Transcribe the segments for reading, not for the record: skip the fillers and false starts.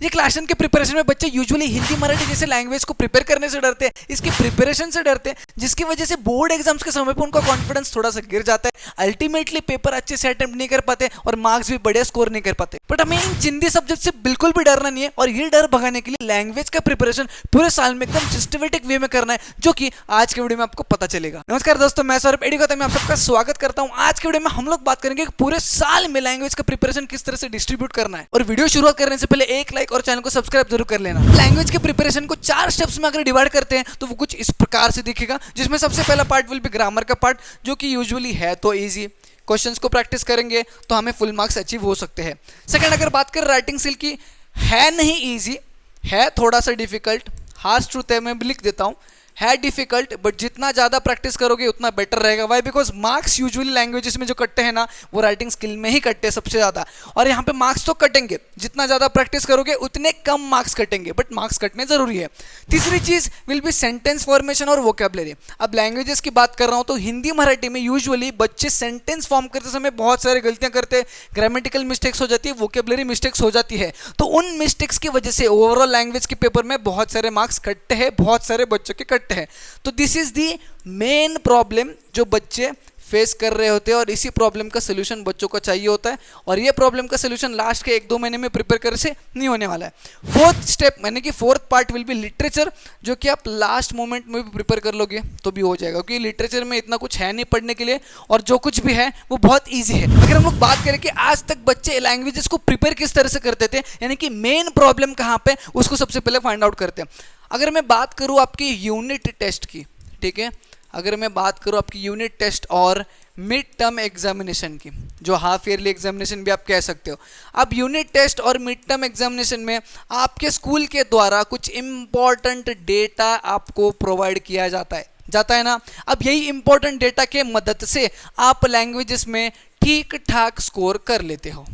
ये क्लास 10 के प्रिपरेशन में बच्चे यूजुअली हिंदी मराठी जैसे लैंग्वेज को प्रिपेयर करने से डरते हैं, इसकी प्रिपरेशन से डरते हैं, जिसकी वजह से बोर्ड एग्जाम्स के समय पर उनका कॉन्फिडेंस थोड़ा सा गिर जाता है। अल्टीमेटली पेपर अच्छे से अटेम्प्ट नहीं कर पाते और मार्क्स भी बढ़िया स्कोर नहीं कर पाते। बट हमें इन चिंदी सब्जेक्ट से बिल्कुल भी डरना नहीं है और ये डर भगाने के लिए लैंग्वेज का प्रिपरेशन पूरे साल में एकदम सिस्टमेटिक वे में करना है, जो कि आज के वीडियो में आपको पता चलेगा। नमस्कार दोस्तों, मैं सौरभ एडुकेटर में आप सबका स्वागत करता हूं। आज के वीडियो में हम लोग बात करेंगे कि पूरे साल में लैंग्वेज का प्रिपरेशन किस तरह से डिस्ट्रीब्यूट करना है। और वीडियो शुरुआत करने से पहले एक लाइक और चैनल को सब्सक्राइब जरूर कर लेना। लैंग्वेज के प्रिपरेशन को 4 स्टेप्स में अगर डिवाइड करते हैं तो वो कुछ इस प्रकार से दिखेगा, जिसमें सबसे पहला पार्ट विल बी ग्रामर का पार्ट, जो कि यूजुअली है तो इजी। क्वेश्चंस को प्रैक्टिस करेंगे तो हमें फुल मार्क्स अचीव हो सकते हैं। सेकंड, अगर बात करें राइटिंग स्किल की, है नहीं इजी, है थोड़ा सा डिफिकल्ट। हार्श ट्रूथ है, मैं भी लिख देता हूँ, है डिफिकल्ट, बट जितना ज़्यादा प्रैक्टिस करोगे उतना बेटर रहेगा। Why? Because marks usually languages में जो कटते हैं ना, वो राइटिंग स्किल में ही कटते हैं सबसे ज़्यादा। और यहाँ पे मार्क्स तो कटेंगे, जितना ज़्यादा प्रैक्टिस करोगे उतने कम मार्क्स कटेंगे, बट मार्क्स कटने जरूरी है। तीसरी चीज़ विल बी सेंटेंस फॉर्मेशन और वोकेबलरी। अब लैंग्वेजेस की बात कर रहा हूँ तो हिंदी मराठी में यूजुअली बच्चे सेंटेंस फॉर्म करते समय बहुत सारी गलतियाँ करते हैं, ग्रामेटिकल मिस्टेक्स हो जाती है, वोकेबलरी मिस्टेक्स हो जाती है। तो उन मिस्टेक्स की वजह से ओवरऑल लैंग्वेज के पेपर में बहुत सारे मार्क्स कटते हैं, बहुत सारे बच्चों के कटते हैं। तो this is the main problem जो बच्चे फेस कर रहे होते हैं, और इसी प्रॉब्लम का सोल्यूशन बच्चों को चाहिए होता है। और ये प्रॉब्लम का सोल्यूशन लास्ट के 1-2 महीने में प्रिपेयर करने से नहीं होने वाला है। फोर्थ स्टेप यानी कि fourth part will be literature, जो कि आप लास्ट मोमेंट में भी प्रिपेयर कर लोगे तो भी हो जाएगा, क्योंकि लिटरेचर में इतना कुछ है नहीं पढ़ने के लिए, और जो कुछ भी है वो बहुत ईजी है। अगर हम लोग बात करें कि आज तक बच्चे लैंग्वेजेस को प्रिपेयर किस तरह से करते थे, यानी कि मेन प्रॉब्लम कहाँ पे, उसको सबसे पहले फाइंड आउट करते हैं। अगर मैं बात करूँ आपकी यूनिट टेस्ट की, ठीक है, अगर मैं बात करूँ आपकी यूनिट टेस्ट और मिड टर्म एग्जामिनेशन की, जो हाफ ईयरली एग्जामिनेशन भी आप कह सकते हो। अब यूनिट टेस्ट और मिड टर्म एग्जामिनेशन में आपके स्कूल के द्वारा कुछ इम्पॉर्टेंट डेटा आपको प्रोवाइड किया जाता है ना। अब यही इंपॉर्टेंट डेटा के मदद से आप लैंग्वेजेस में ठीक ठाक स्कोर कर लेते हो।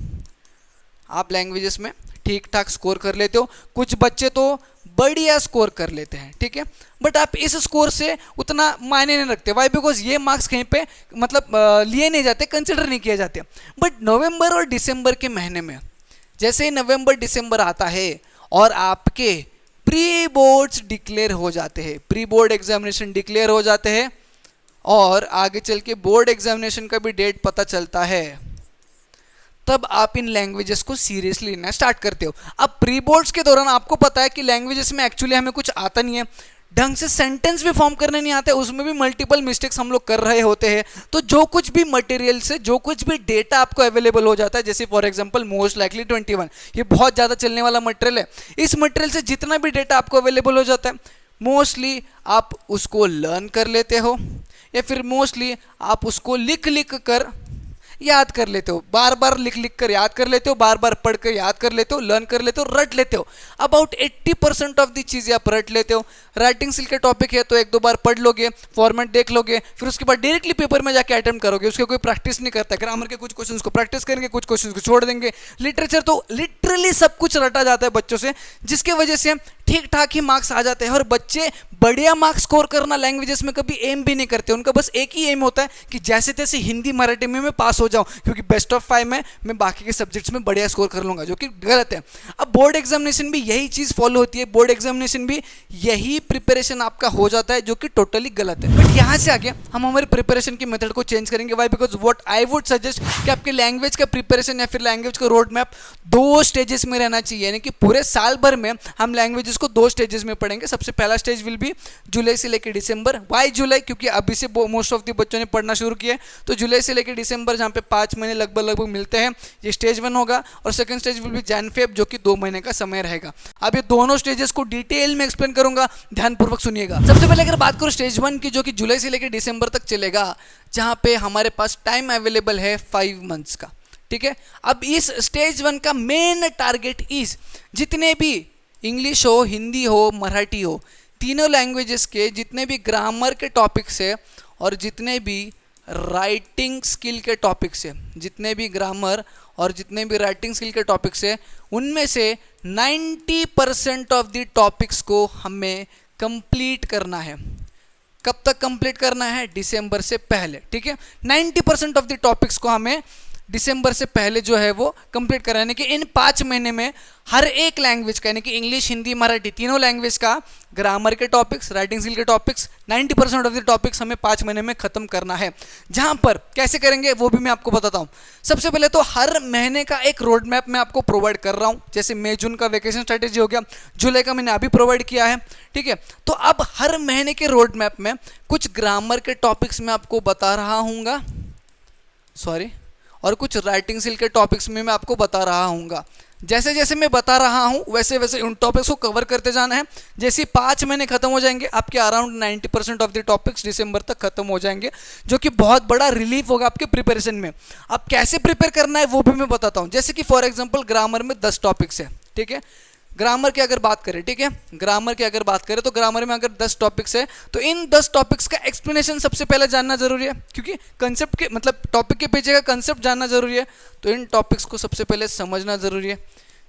आप लैंग्वेजेस में ठीक ठाक स्कोर कर लेते हो। कुछ बच्चे तो बढ़िया स्कोर कर लेते हैं, ठीक है, बट आप इस स्कोर से उतना मायने नहीं रखते। वाई? बिकॉज ये मार्क्स कहीं पे मतलब लिए नहीं जाते, कंसिडर नहीं किए जाते। बट नवंबर और दिसंबर के महीने में, जैसे ही नवंबर दिसंबर आता है और आपके प्री बोर्ड्स डिक्लेयर हो जाते हैं, प्री बोर्ड एग्जामिनेशन डिक्लेयर हो जाते हैं, और आगे चल के बोर्ड एग्जामिनेशन का भी डेट पता चलता है, तब आप इन लैंग्वेजेस को सीरियसली लेना स्टार्ट करते हो। अब प्री बोर्ड्स के दौरान आपको पता है कि लैंग्वेजेस में एक्चुअली हमें कुछ आता नहीं है, ढंग से सेंटेंस भी फॉर्म करने नहीं आते, उसमें भी मल्टीपल मिस्टेक्स हम लोग कर रहे होते हैं। तो जो कुछ भी मटेरियल से जो कुछ भी डेटा आपको अवेलेबल हो जाता है, जैसे फॉर एग्जांपल मोस्ट लाइकली 21, ये बहुत ज़्यादा चलने वाला मटेरियल है। इस मटेरियल से जितना भी डेटा आपको अवेलेबल हो जाता है, मोस्टली आप उसको लर्न कर लेते हो, या फिर मोस्टली आप उसको लिख कर याद कर लेते हो। बार बार लिख कर याद कर लेते हो, बार बार पढ़ कर याद कर लेते हो, लर्न कर लेते हो, रट लेते हो। अबाउट 80% ऑफ दी चीज़ें आप रट लेते हो। राइटिंग स्किल के टॉपिक है तो 1-2 बार पढ़ लोगे, फॉर्मेट देख लोगे, फिर उसके बाद डायरेक्टली पेपर में जाके अटेम्प्ट करोगे। उसके कोई प्रैक्टिस नहीं करता। ग्रामर के कुछ क्वेश्चंस को प्रैक्टिस करेंगे, कुछ क्वेश्चंस को छोड़ देंगे। लिटरेचर तो लिटरली सब कुछ रटा जाता है बच्चों से, जिसके वजह से ठीक ठाक ही मार्क्स आ जाते हैं। और बच्चे बढ़िया मार्क्स स्कोर करना लैंग्वेजेस में कभी एम भी नहीं करते। उनका बस एक ही एम होता है कि जैसे तैसे हिंदी मराठी में मैं पास हो जाऊं, क्योंकि बेस्ट ऑफ 5 में मैं बाकी के सब्जेक्ट्स में बढ़िया स्कोर कर लूंगा, जो कि गलत है। अब बोर्ड एग्जामिनेशन भी यही चीज़ फॉलो होती है, बोर्ड एग्जामिनेशन भी यही प्रिपरेशन आपका हो जाता है, जो कि टोटली गलत है। बट यहाँ से आगे हम हमारे प्रिपरेशन की मेथड को चेंज करेंगे। Why? Because what I would suggest कि आपके लैंग्वेज का प्रिपरेशन या फिर लैंग्वेज का रोड मैप 2 स्टेजेस में रहना चाहिए, यानी कि पूरे साल भर में हम लैंग्वेजेस को 2 स्टेजेस में पढ़ेंगे। सबसे पहला स्टेज विल बी जुलाई से लेकर दिसंबर। वाई जुलाई? क्योंकि अभी से मोस्ट ऑफ द बच्चों ने पढ़ना शुरू किया, तो जुलाई से लेकर दिसंबर, जहाँ पे 5 महीने लगभग मिलते हैं, ये स्टेज 1 होगा। और second stage will be Jan Feb, जो कि 2 महीने का समय रहेगा। अब ये दोनों स्टेजेस को डिटेल में एक्सप्लेन करूंगा, ध्यानपूर्वक सुनिएगा। सबसे पहले अगर बात करूं स्टेज 1 की, जो कि जुलाई से लेकर दिसंबर तक चलेगा, जहाँ पे हमारे पास टाइम अवेलेबल है 5 मंथ्स का, ठीक है। अब इस स्टेज 1 का मेन टारगेट इज जितने भी इंग्लिश हो, हिंदी हो, मराठी हो, तीनों लैंग्वेजेस के जितने भी ग्रामर के टॉपिक्स है और जितने भी राइटिंग स्किल के टॉपिक्स है, जितने भी ग्रामर और जितने भी राइटिंग स्किल के टॉपिक्स है, उनमें से 90% ऑफ द टॉपिक्स को हमें कंप्लीट करना है। कब तक कंप्लीट करना है? दिसंबर से पहले, ठीक है। 90% ऑफ द टॉपिक्स को हमें दिसंबर से पहले जो है वो कंप्लीट कराने कि इन 5 महीने में हर एक लैंग्वेज का, यानी कि इंग्लिश, हिंदी, मराठी, तीनों लैंग्वेज का ग्रामर के टॉपिक्स, राइटिंग स्किल के टॉपिक्स, 90% ऑफ द टॉपिक्स हमें 5 महीने में खत्म करना है। जहां पर कैसे करेंगे वो भी मैं आपको बताता हूं। सबसे पहले तो हर महीने का एक रोड मैप मैं आपको प्रोवाइड कर रहा हूं। जैसे मई जून का वेकेशन स्ट्रेटेजी हो गया, जुलाई का मैंने अभी प्रोवाइड किया है, ठीक है। तो अब हर महीने के रोड मैप में कुछ ग्रामर के टॉपिक्स मैं आपको बता रहा हूँगा, और कुछ राइटिंग स्किल के टॉपिक्स में मैं आपको बता रहा हूँगा। जैसे जैसे मैं बता रहा हूँ वैसे वैसे उन टॉपिक्स को कवर करते जाना है। जैसे 5 महीने खत्म हो जाएंगे, आपके अराउंड 90% ऑफ द टॉपिक्स दिसंबर तक खत्म हो जाएंगे, जो कि बहुत बड़ा रिलीफ होगा आपके प्रिपरेशन में। अब कैसे प्रिपेयर करना है वो भी मैं बताता हूँ। जैसे कि फॉर एग्जाम्पल ग्रामर में 10 टॉपिक्स है, ठीक है। ग्रामर की अगर बात करें, ठीक है, ग्रामर की अगर बात करें तो ग्रामर में अगर 10 टॉपिक्स है तो इन 10 टॉपिक्स का एक्सप्लेनेशन सबसे पहले जानना जरूरी है, क्योंकि कंसेप्ट के मतलब टॉपिक के पीछे का कंसेप्ट जानना जरूरी है। तो इन टॉपिक्स को सबसे पहले समझना जरूरी है,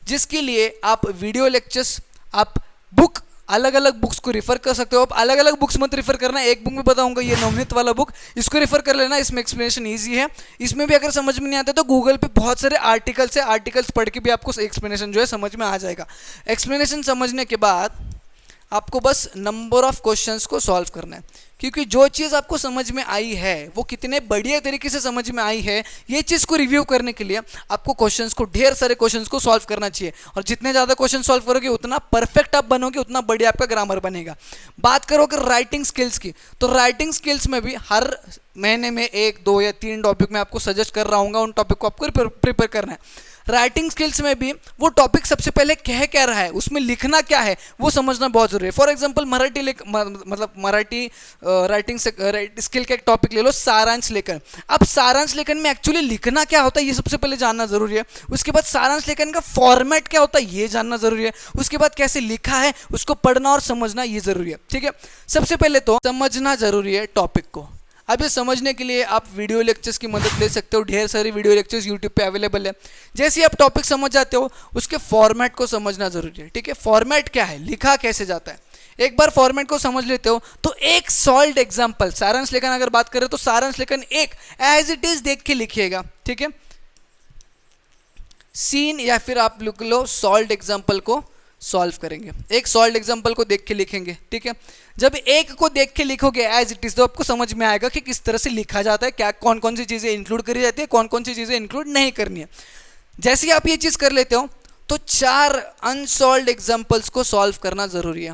जिसके लिए आप वीडियो लेक्चर्स, आप बुक, अलग अलग बुक्स को रिफर कर सकते हो। आप अलग अलग बुक्स मत रिफर करना, एक बुक में बताऊंगा, ये नवनीत वाला बुक, इसको रिफर कर लेना, इसमें एक्सप्लेनेशन ईजी है। इसमें भी अगर समझ में नहीं आता तो गूगल पे बहुत सारे आर्टिकल्स है, आर्टिकल्स पढ़ के भी आपको एक्सप्लेनेशन जो है समझ में आ जाएगा। एक्सप्लेनेशन समझने के बाद आपको बस नंबर ऑफ क्वेश्चंस को सॉल्व करना है, क्योंकि जो चीज़ आपको समझ में आई है वो कितने बढ़िया तरीके से समझ में आई है, ये चीज़ को रिव्यू करने के लिए आपको क्वेश्चंस को, ढेर सारे क्वेश्चंस को सॉल्व करना चाहिए। और जितने ज़्यादा क्वेश्चन सॉल्व करोगे उतना परफेक्ट आप बनोगे, उतना बढ़िया आपका ग्रामर बनेगा। बात करोगे राइटिंग स्किल्स की, तो राइटिंग स्किल्स में भी हर महीने में 1, 2 या 3 टॉपिक मैं आपको सजेस्ट कर रहा हूँ, उन टॉपिक को आपको प्रिपेयर करना है। राइटिंग स्किल्स में भी वो टॉपिक सबसे पहले कह क्या रहा है, उसमें लिखना क्या है वो समझना बहुत जरूरी है। फॉर एग्जांपल मराठी मतलब मराठी राइटिंग स्किल का एक टॉपिक ले लो, सारांश लेखन। अब सारांश लेखन में एक्चुअली लिखना क्या होता है ये सबसे पहले जानना जरूरी है। उसके बाद सारांश लेखन का फॉर्मेट क्या होता है ये जानना जरूरी है। उसके बाद कैसे लिखा है उसको पढ़ना और समझना ये जरूरी है, ठीक है। सबसे पहले तो समझना जरूरी है टॉपिक को। अब ये समझने के लिए आप वीडियो लेक्चर्स की मदद ले सकते हो, ढेर सारी वीडियो लेक्चर्स यूट्यूब पे अवेलेबल है। जैसे ही आप टॉपिक समझ जाते हो उसके फॉर्मेट को समझना जरूरी है, ठीक है। फॉर्मेट क्या है, लिखा कैसे जाता है, एक बार फॉर्मेट को समझ लेते हो तो एक सॉल्व एग्जाम्पल, सारांश लेखन अगर बात करें तो सारांश लेखन एक एज इट इज देख के लिखिएगा, ठीक है। सीन या फिर आप लिख लो सॉल्व एग्जाम्पल को सॉल्व करेंगे, एक सॉल्व एग्जाम्पल को देख के लिखेंगे, ठीक है। जब एक को देख के लिखोगे एज इट इज तो आपको समझ में आएगा कि किस तरह से लिखा जाता है, क्या कौन कौन सी चीज़ें इंक्लूड करी जाती है, कौन कौन सी चीज़ें इंक्लूड नहीं करनी है। जैसे ही आप ये चीज़ कर लेते हो तो 4 अनसॉल्व एग्जाम्पल्स को सॉल्व करना जरूरी है,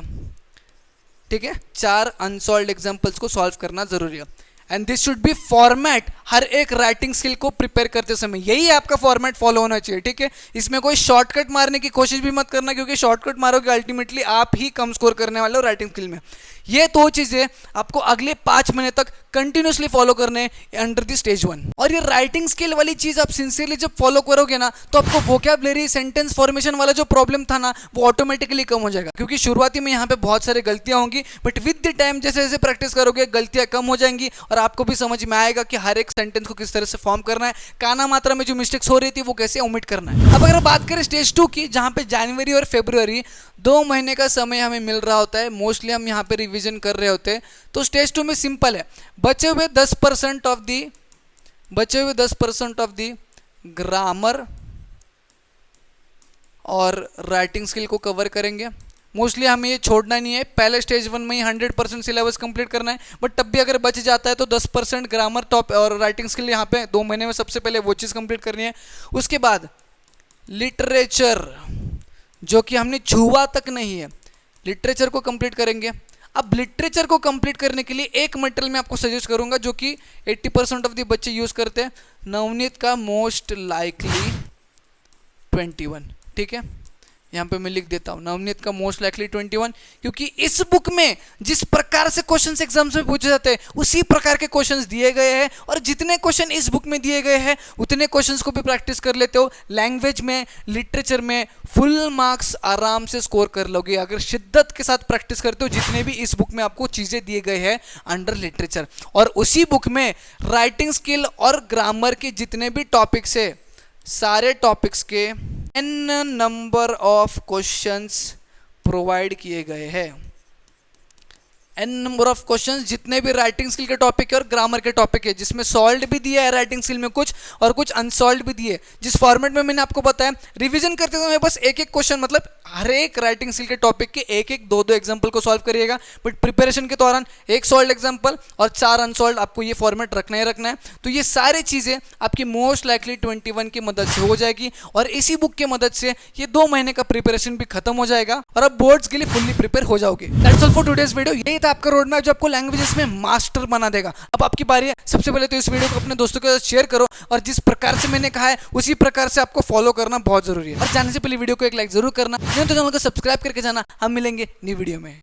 ठीक है। 4 अनसॉल्व एग्जाम्पल्स को सॉल्व करना जरूरी है। And this should be format हर एक राइटिंग स्किल को प्रिपेयर करते समय, यही आपका फॉर्मेट फॉलो होना चाहिए, ठीक है। इसमें कोई शॉर्टकट मारने की कोशिश भी मत करना, क्योंकि शॉर्टकट मारोगे अल्टीमेटली आप ही कम स्कोर करने वाले हो राइटिंग स्किल में। ये 2 चीज़ें आपको अगले 5 महीने तक कंटिन्यूसली फॉलो करने अंडर द स्टेज 1। और ये राइटिंग स्किल वाली चीज़ आप सिंसियरली जब फॉलो करोगे ना तो आपको वोकैबुलरी, सेंटेंस फॉर्मेशन वाला जो प्रॉब्लम था ना वो ऑटोमेटिकली कम हो जाएगा। क्योंकि शुरुआती में यहाँ पे बहुत सारी गलतियाँ होंगी, बट विद द टाइम जैसे जैसे प्रैक्टिस करोगे गलतियाँ कम हो जाएंगी और आपको भी समझ में आएगा कि हर एक सेंटेंस को किस तरह से फॉर्म करना है, काना मात्रा में जो मिस्टेक्स हो रही थी वो कैसे ओमिट करना है। अब अगर बात करें स्टेज 2 की, जहाँ पे जनवरी और फरवरी 2 महीने का समय हमें मिल रहा होता है, मोस्टली हम यहाँ पे रिवीजन कर रहे होते हैं। तो स्टेज 2 में सिंपल है, बचे हुए 10% ऑफ दी ग्रामर और राइटिंग स्किल को कवर करेंगे। मोस्टली हमें ये छोड़ना नहीं है, पहले स्टेज 1 में ही 100% सिलेबस कंप्लीट करना है, बट तब भी अगर बच जाता है तो 10% ग्रामर टॉप और राइटिंग स्किल यहाँ पे 2 महीने में सबसे पहले वो चीज़ कंप्लीट करनी है। उसके बाद लिटरेचर, जो कि हमने छुआ तक नहीं है, लिटरेचर को कंप्लीट करेंगे। अब लिटरेचर को कंप्लीट करने के लिए एक मटेरियल मैं आपको सजेस्ट करूंगा जो कि 80% ऑफ द बच्चे यूज़ करते हैं, नवनीत का मोस्ट लाइकली 21, ठीक है। यहाँ पे मैं लिख देता हूँ नवनीत का मोस्ट लाइकली 21, क्योंकि इस बुक में जिस प्रकार से क्वेश्चंस एग्जाम्स में पूछे जाते हैं उसी प्रकार के क्वेश्चंस दिए गए हैं, और जितने क्वेश्चन इस बुक में दिए गए हैं उतने क्वेश्चंस को भी प्रैक्टिस कर लेते हो। लैंग्वेज में, लिटरेचर में फुल मार्क्स आराम से स्कोर कर लोगे अगर शिद्दत के साथ प्रैक्टिस करते हो, जितने भी इस बुक में आपको चीज़ें दिए गए हैं अंडर लिटरेचर। और उसी बुक में राइटिंग स्किल और ग्रामर के जितने भी टॉपिक्स है, सारे टॉपिक्स के n number of questions provide किए गए हैं। एन नंबर ऑफ क्वेश्चंस, जितने भी राइटिंग स्किल के टॉपिक है और ग्रामर के टॉपिक है, जिसमें सॉल्व भी दिया है राइटिंग स्किल में कुछ और कुछ अनसॉल्व भी दिए। जिस फॉर्मेट में मैंने आपको बताया, रिवीजन करते समय बस एक एक क्वेश्चन, मतलब हर एक राइटिंग स्किल के टॉपिक के एक एक दो दो एग्जाम्पल को सॉल्व करिएगा, बट प्रिपरेशन के दौरान एक सॉल्व एग्जाम्पल और 4 अनसॉल्व, आपको ये फॉर्मेट रखना ही रखना है। तो ये सारी चीजें आपकी मोस्ट लाइकली 21 की मदद से हो जाएगी और इसी बुक की मदद से ये 2 महीने का प्रिपरेशन भी खत्म हो जाएगा और अब बोर्ड्स के लिए फुल्ली प्रिपेयर हो जाओगे। That's all for today's video. यही था आपका रोड मैप जो आपको लैंग्वेजेस में मास्टर बना देगा। अब आपकी बारी है। सबसे पहले तो इस वीडियो को अपने दोस्तों के साथ शेयर करो और जिस प्रकार से मैंने कहा है उसी प्रकार से आपको फॉलो करना बहुत जरूरी है। और जाने से पहले वीडियो को एक लाइक जरूर करना, नहीं तो चैनल को सब्सक्राइब करके जाना। हम मिलेंगे न्यू वीडियो में।